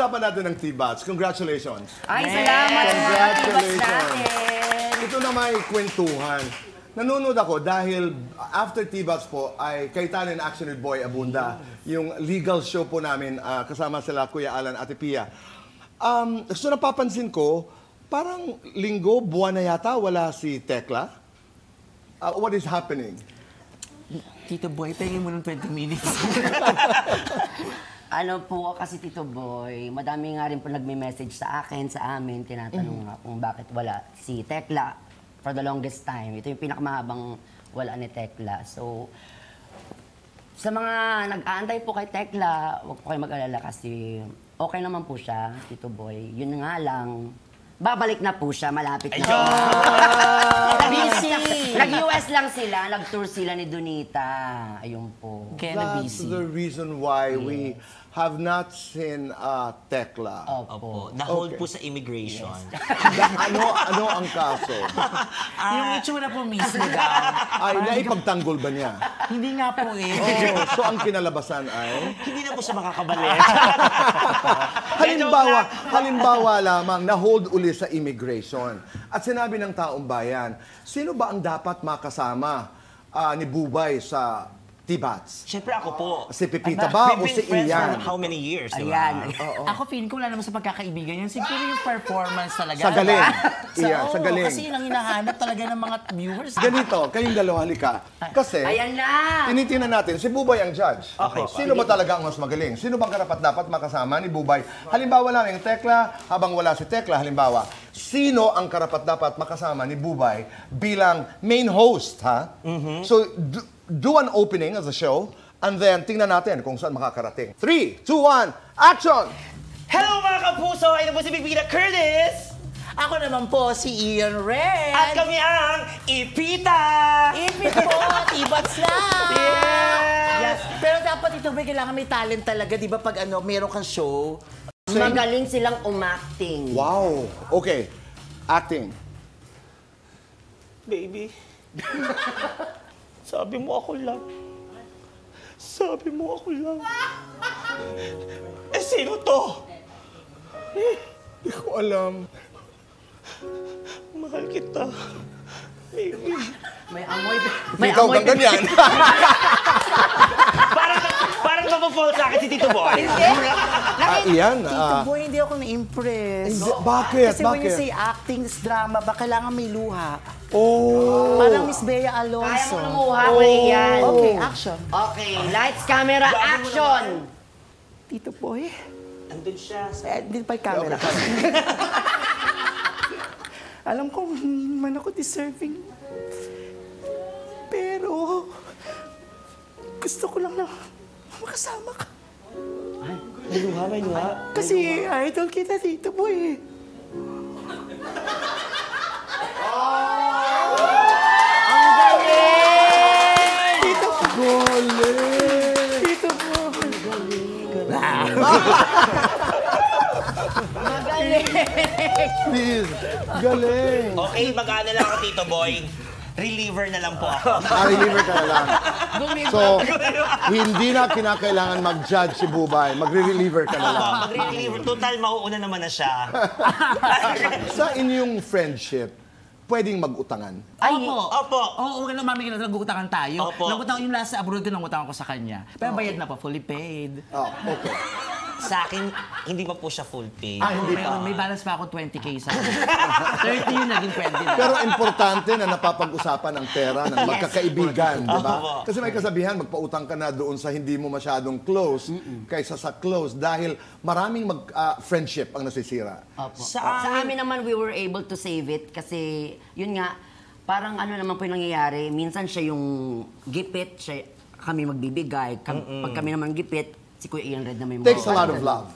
Pag-usapan natin ng T-Bats. Congratulations. Ay, salamat sa mga T-Bats natin. Ito na may kwentuhan. Nanonood ako dahil after T-Bats po ay Kaitanin Action with Boy Abunda. Yung legal show po namin kasama sila Kuya Alan at Pia. So napapansin ko, parang linggo, buwan na yata, wala si Tekla. What is happening? Tito Boy, pahingin mo ng 20 minutes. Ano po kasi Tito Boy, madami nga rin po nagme-message sa akin, sa amin, tinatanong nga kung bakit wala si Tekla for the longest time. Ito yung pinakamahabang wala ni Tekla. So, sa mga nag-aantay po kay Tekla, huwag po kayo mag-alala kasi okay naman po siya, Tito Boy. Yun nga lang, babalik na po siya, malapit na. Busy! Nag-US lang sila, nag-tour sila ni Donita. Ayun po. Kaya na That's busy. the reason why we have not seen Tekla. Opo. Na-hold po sa immigration. Ano ang kaso? Yung itsura po mismo daw. Ay, naipagtanggol ba niya? Hindi nga po eh. Oh, so ang kinalabasan ay? Hindi na po siya makakabalik. Halimbawa lamang, na-hold uli sa immigration. At sinabi ng taong bayan, sino ba ang dapat makasama ni Bubay sa T-Bats? Siyempre ako po. Si Pepita ba o We've si been friends Ian? for how many years, di Ayan. ba? Ako feeling ko wala naman sa pagkakaibigan yan. Siguro yung performance talaga. Sa galing. Sa, Iyan, sa galing. Kasi yun ang hinahanap talaga ng mga viewers. Ganito, kayong dalawa, halika. Kasi, Ayan na! tinitingnan natin, si Bubay ang judge. Okay. Sino ba talaga ang mas magaling? Sino bang karapat-dapat makasama ni Bubay? Halimbawa lang, yung Tekla, habang wala si Tekla, halimbawa, sino ang karapat-dapat makasama ni Bubay bilang main host, ha? So, do an opening of the show, and then tingnan natin kung saan makakarating. 3, 2, 1, action! Hello mga kapuso! Ito po si Pipita Curtis! Ako naman po si Ian Red. At kami ang Ipita! Ipit po, T-Bats lang. Yes. Pero dapat ito ba kailangan may talent talaga, di ba? Pag meron kang show. Magaling silang umacting. Wow! Okay, acting. Baby, sabi mo ako lang. Sabi mo ako lang. Eh, sino to? Hindi ko alam. Mahal kita. Baby. May amoy. Ikaw kang ganyan. Parang mapapall sa akin si Tito Boy. Iyan. Tito Boy, hindi ako na-impress. Bakit? Kasi when you say acting, drama, ba kailangan may luha. Oh! Parang Miss Bea Kaya Alonso. mo namuha ko yan. Okay, action. Okay, lights, camera, action! Tito Boy. Andun siya. Hindi pa yung camera. Alam ko, hindi man ako deserving. Pero, gusto ko lang na makasama ka. May luha. Kasi idol kita, Tito Boy. Ang galing! Tito Boy. Tito Boy. Magaling! Please, galing. Okay, mag-ano lang ako, Tito Boy. Reliever na lang po ako. Reliever ka na lang. So, hindi na kinakailangan mag-judge si Bubay. Magre-reliever ka na lang. Magre-reliever. Total, mauuna naman na siya. Sa inyong friendship, pwedeng mag-utangan. Ay, Opo. Oo, okay lang, mami, nag-utangan tayo. Opo. Nag-utangan yung last sa abroad ko, nag-utangan ko sa kanya. Pero bayad na pa, fully paid. Oh, okay. Sa akin, hindi pa po siya full pay. Hindi pa. May balance pa ako 20K sa akin. 30 yun, naging 20 na. Pero importante na napapag-usapan ang pera ng magkakaibigan, di ba? Opo. Kasi may kasabihan, magpautang ka na doon sa hindi mo masyadong close kaysa sa close dahil maraming friendship ang nasisira. Opo. Sa amin naman, we were able to save it kasi, yun nga, parang ano naman po yung nangyayari, minsan siya yung gipit, kami magbibigay. Pag kami naman gipit, si Kuya Ian Red na may mga... Takes a lot of love.